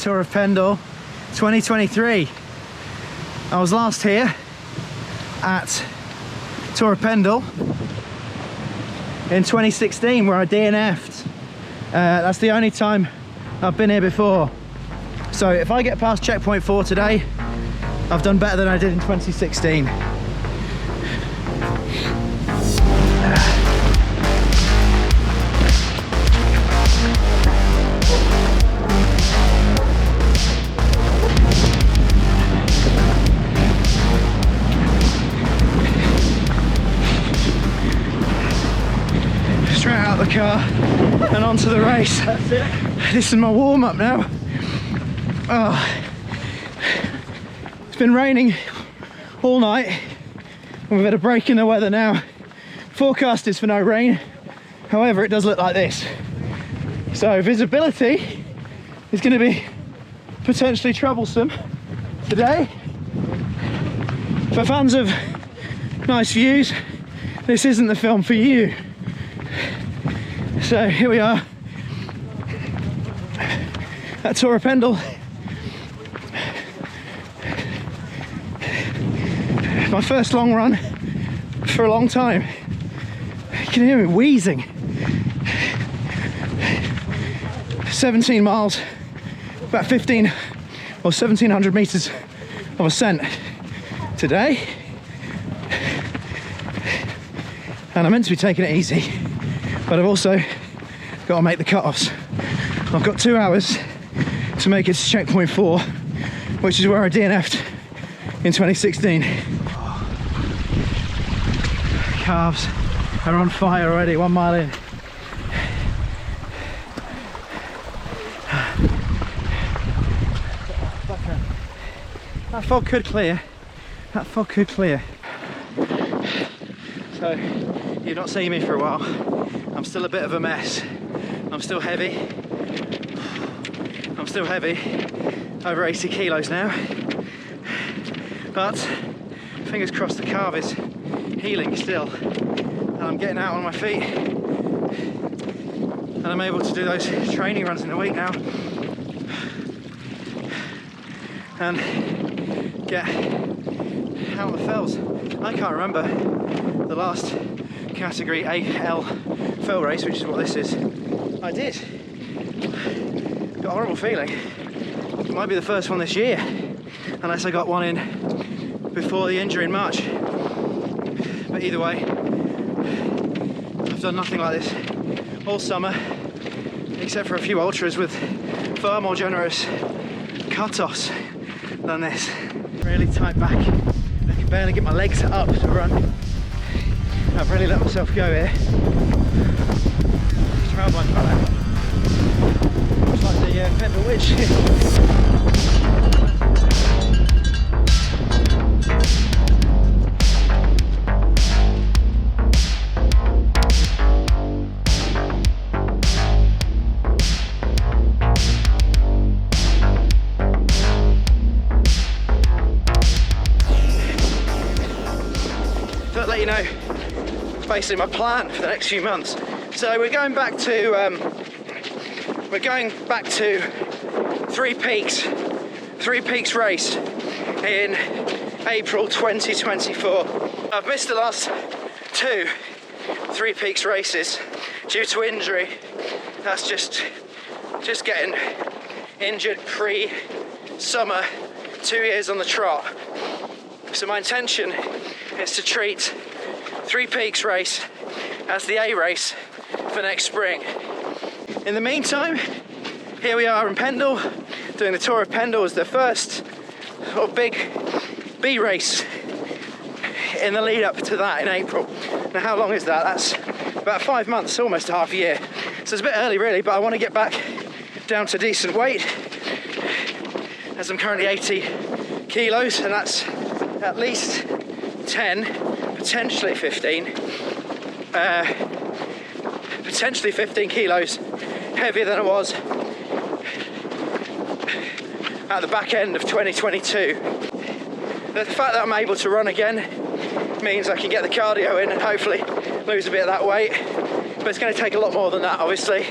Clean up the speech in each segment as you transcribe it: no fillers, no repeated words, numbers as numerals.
Tour of Pendle 2023. I was last here at Tour of Pendle in 2016 where I DNF'd. That's the only time I've been here before. So if I get past checkpoint 4 today, I've done better than I did in 2016. Straight out of the car and onto the race. That's it. This is my warm-up now. Oh. It's been raining all night and we've had a break in the weather now. Forecast is for no rain, however it does look like this. So visibility is going to be potentially troublesome today. For fans of nice views, this isn't the film for you. So here we are at Tour of Pendle. My first long run for a long time. You can hear me wheezing. 17 miles, about 15 or 1700 meters of ascent today. And I'm meant to be taking it easy, but I've also got to make the cut-offs. I've got 2 hours to make it to checkpoint 4, which is where I DNF'd in 2016. Calves are on fire already, 1 mile in. That fog could clear. That fog could clear. So, you've not seen me for a while. I'm still a bit of a mess. I'm still heavy. I'm still heavy. Over 80 kilos now. But, fingers crossed the calf is healing still. And I'm getting out on my feet. And I'm able to do those training runs in the week now. And get out of the fells. I can't remember the last category AL fell race, which is what this is. I did. Got a horrible feeling. It might be the first one this year, unless I got one in before the injury in March. But either way, I've done nothing like this all summer, except for a few ultras with far more generous cut-offs than this. Really tight back. I can barely get my legs up to run. I've really let myself go here. Trail bike fellow. Looks like the Pendle Witch. Let you know basically my plan for the next few months. So we're going back to Three Peaks race in April 2024. I've missed the last 2 Three Peaks races due to injury. That's just getting injured pre-summer, 2 years on the trot. So my intention is to treat Three Peaks race as the A race for next spring. In the meantime, here we are in Pendle, doing the Tour of Pendle as the first sort of big B race in the lead up to that in April. Now how long is that? That's about 5 months, almost half a year. So it's a bit early really, but I want to get back down to decent weight, as I'm currently 80 kilos, and that's at least 10, potentially 15 kilos heavier than I was at the back end of 2022. The fact that I'm able to run again means I can get the cardio in and hopefully lose a bit of that weight, but it's going to take a lot more than that obviously.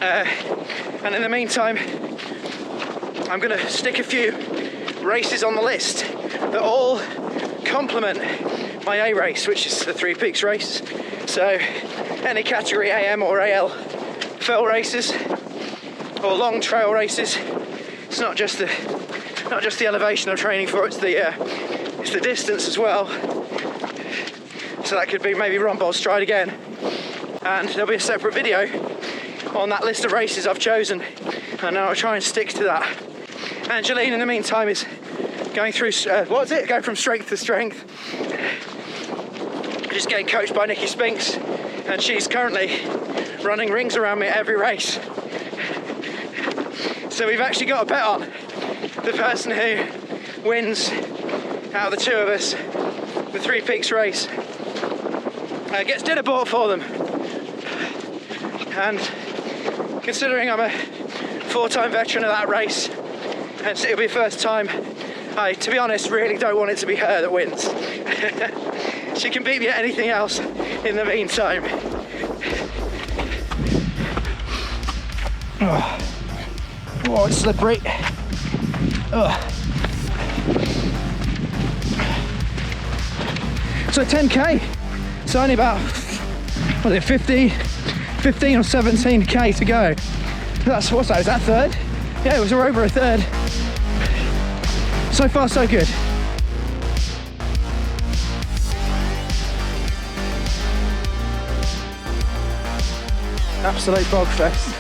And in the meantime, I'm going to stick a few races on the list that all complement my A race, which is the Three Peaks race. So any category AM or AL fell races or long trail races. It's not just the elevation I'm training for, it's the distance as well. So that could be maybe Rombold Stride again, and there'll be a separate video on that list of races I've chosen, and I'll try and stick to that. Angeline, in the meantime, is going through going from strength to strength. She's getting coached by Nikki Spinks, and she's currently running rings around me at every race. So we've actually got a bet on the person who wins out of the two of us the Three Peaks race gets dinner bought for them. And considering I'm a 4-time veteran of that race, and it'll be the first time, I, to be honest, really don't want it to be her that wins. She can beat me at anything else in the meantime. Oh, it's slippery. So 10k, it's only about, what is it, 15 or 17k to go. What's that, is that third? Yeah, it was over a third. So far, so good. Absolute bog fest.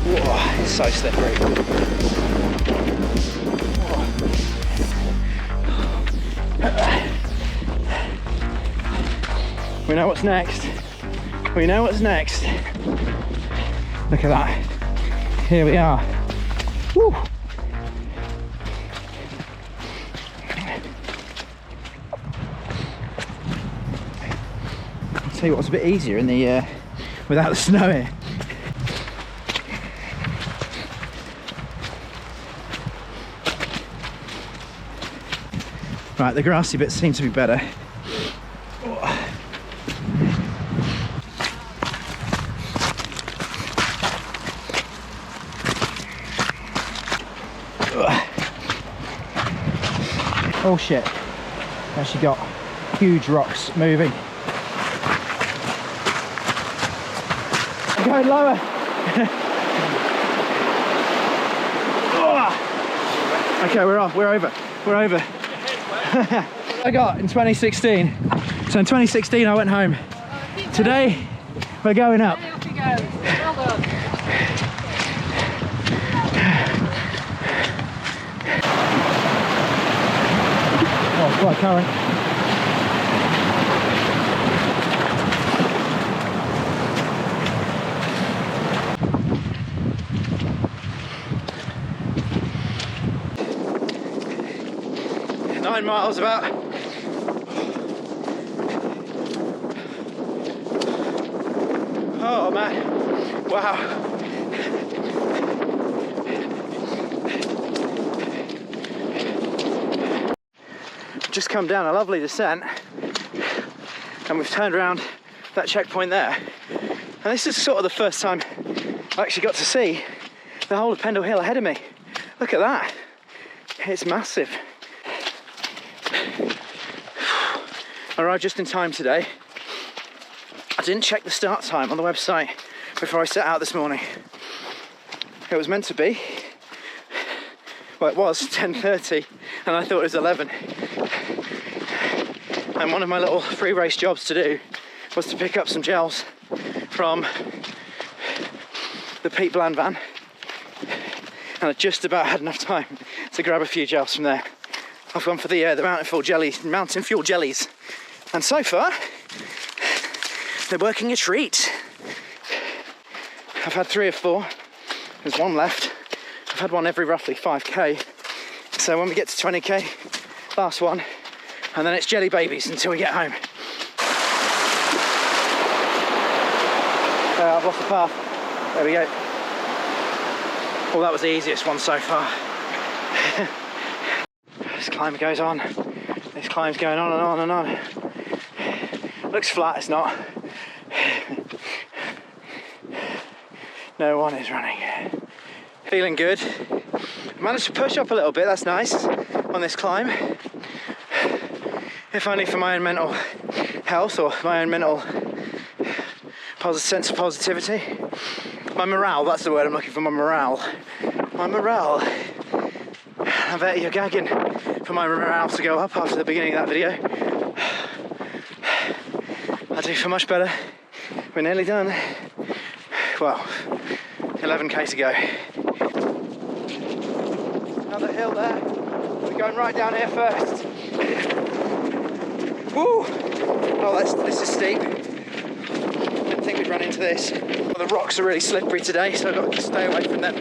Whoa, it's so slippery. We know what's next. We know what's next. Look at that. Here we are. Woo. I'll tell you what's a bit easier in the without the snow here. Right, the grassy bits seem to be better. Oh shit, actually got huge rocks moving. I'm going lower. Okay, we're off, we're over. I got in 2016. So in 2016 I went home. Today we're going up. Oh, quite current. Miles about. Oh man, wow. Just come down a lovely descent and we've turned around that checkpoint there, and this is sort of the first time I actually got to see the whole of Pendle Hill ahead of me. Look at that, it's massive. I arrived just in time today. I didn't check the start time on the website before I set out this morning. It was meant to be, well, it was 10:30 and I thought it was 11. And one of my little free race jobs to do was to pick up some gels from the Pete Bland van, and I just about had enough time to grab a few gels from there. I've gone for the mountain fuel jellies, and so far they're working a treat. I've had 3 or 4. There's 1 left. I've had one every roughly 5k. So when we get to 20k, last one, and then it's jelly babies until we get home. I've lost the path. There we go. Well, that was the easiest one so far. This climb goes on This climb's going on and on and on. Looks flat, it's not. No one is running. Feeling good. Managed to push up a little bit, that's nice, on this climb. If only for my own mental health or my own mental sense of positivity. My morale, that's the word I'm looking for, my morale. My morale. I bet you're gagging for my morale to go up after the beginning of that video. I do feel much better. We're nearly done. Well, 11k to go. Another hill there. We're going right down here first. Woo! Oh, this is steep. Didn't think we'd run into this. Well, the rocks are really slippery today, so I've got to stay away from them.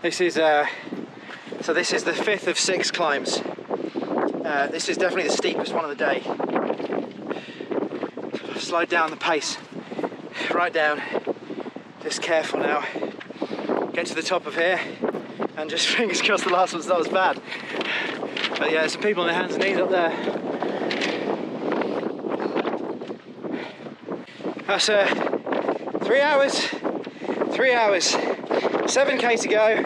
This is so this is the 5th of 6 climbs. This is definitely the steepest one of the day. Slowed down the pace right down. Just careful now. Get to the top of here and just fingers crossed the last one's not as bad. But yeah, there's some people on their hands and knees up there. That's 3 hours, 7k to go.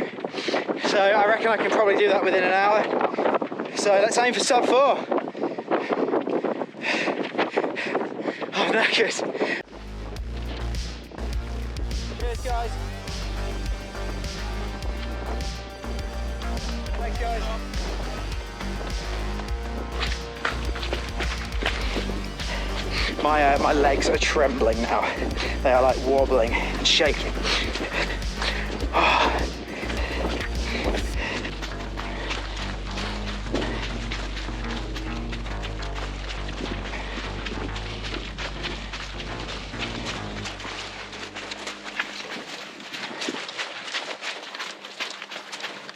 So I reckon I can probably do that within an hour. So let's aim for sub 4. I'm knackered. Cheers guys. Thanks guys. My legs are trembling now. They are like wobbling and shaking. Oh.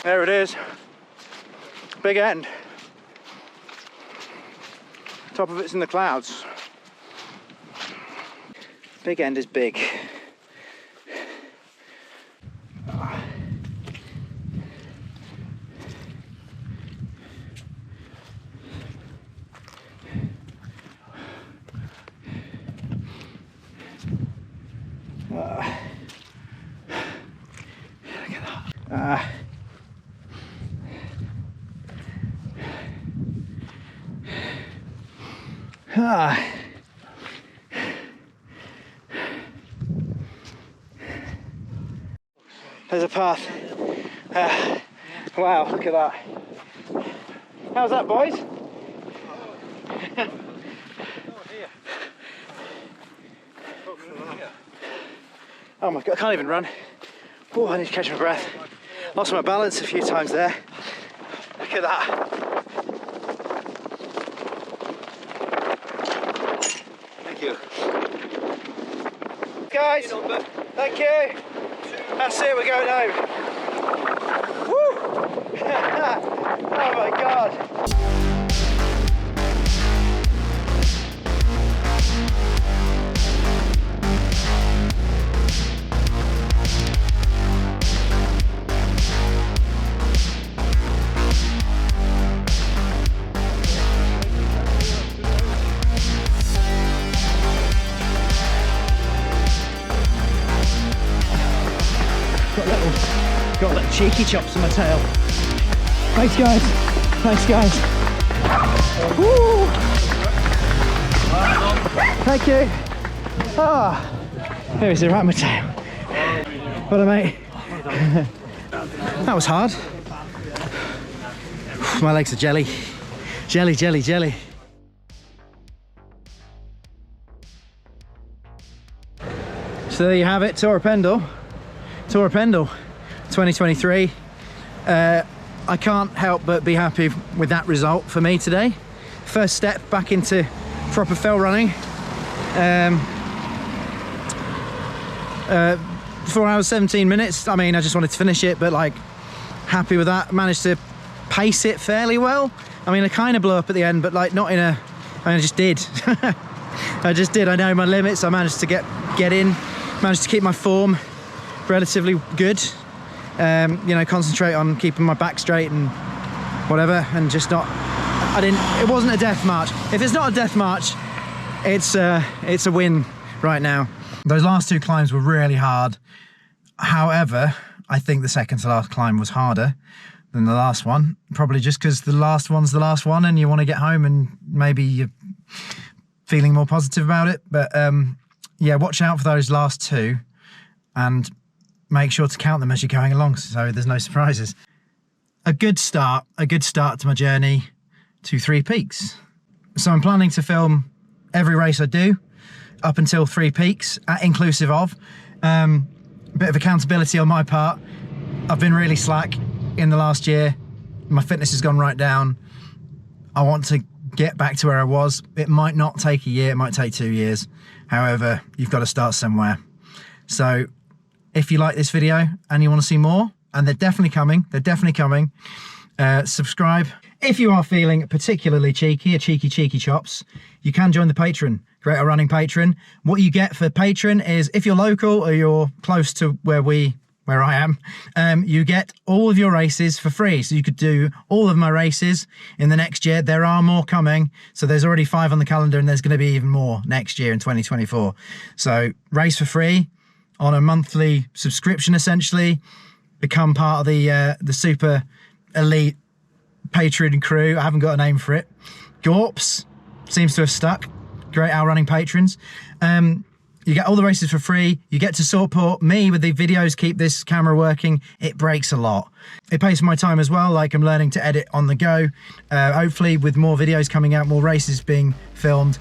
There it is, big end. Top of it's in the clouds. Big end is big. Look at that. There's a path. Wow, look at that. How's that, boys? Oh my god, I can't even run. Oh, I need to catch my breath. Lost my balance a few times there. Look at that. Thank you. Guys, thank you. That's it, we're going home. Woo! Oh my god. Got little cheeky chops in my tail. Thanks guys. Thanks guys. Woo! Thank you. Ah, there is a rat in my tail. What a mate. That was hard. My legs are jelly. Jelly, jelly, jelly. So there you have it, Tour of Pendle. Tour of Pendle 2023. I can't help but be happy with that result for me today. First step back into proper fell running. 4 hours 17 minutes. I mean, I just wanted to finish it, but like, happy with that. Managed to pace it fairly well. I mean, I kind of blew up at the end, but like not in a, I just did. I just did. I know my limits. I managed to get get in, managed to keep my form relatively good. You know, concentrate on keeping my back straight and whatever, and just not, it wasn't a death march. If it's not a death march, it's a win right now. Those last two climbs were really hard. However, I think the second to last climb was harder than the last one, probably just because the last one's the last one and you want to get home and maybe you're feeling more positive about it. But yeah, watch out for those last two and make sure to count them as you're going along so there's no surprises. A good start to my journey to Three Peaks. So I'm planning to film every race I do up until Three Peaks, inclusive of. Bit of accountability on my part. I've been really slack in the last year. My fitness has gone right down. I want to get back to where I was. It might not take a year, it might take 2 years. However, you've got to start somewhere. So if you like this video and you want to see more, and they're definitely coming, subscribe. If you are feeling particularly cheeky, a cheeky chops, you can join the Patreon, Great Running Patreon. What you get for Patreon is, if you're local or you're close to where I am, you get all of your races for free. So you could do all of my races in the next year. There are more coming. So there's already 5 on the calendar and there's going to be even more next year in 2024. So race for free on a monthly subscription, essentially. Become part of the super elite Patreon crew. I haven't got a name for it. Gorps seems to have stuck. Great Running patrons. You get all the races for free. You get to support me with the videos, keep this camera working. It breaks a lot. It pays for my time as well, like I'm learning to edit on the go. Hopefully with more videos coming out, more races being filmed,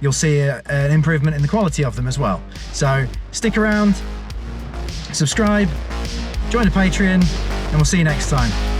you'll see an improvement in the quality of them as well. So stick around, subscribe, join the Patreon, and we'll see you next time.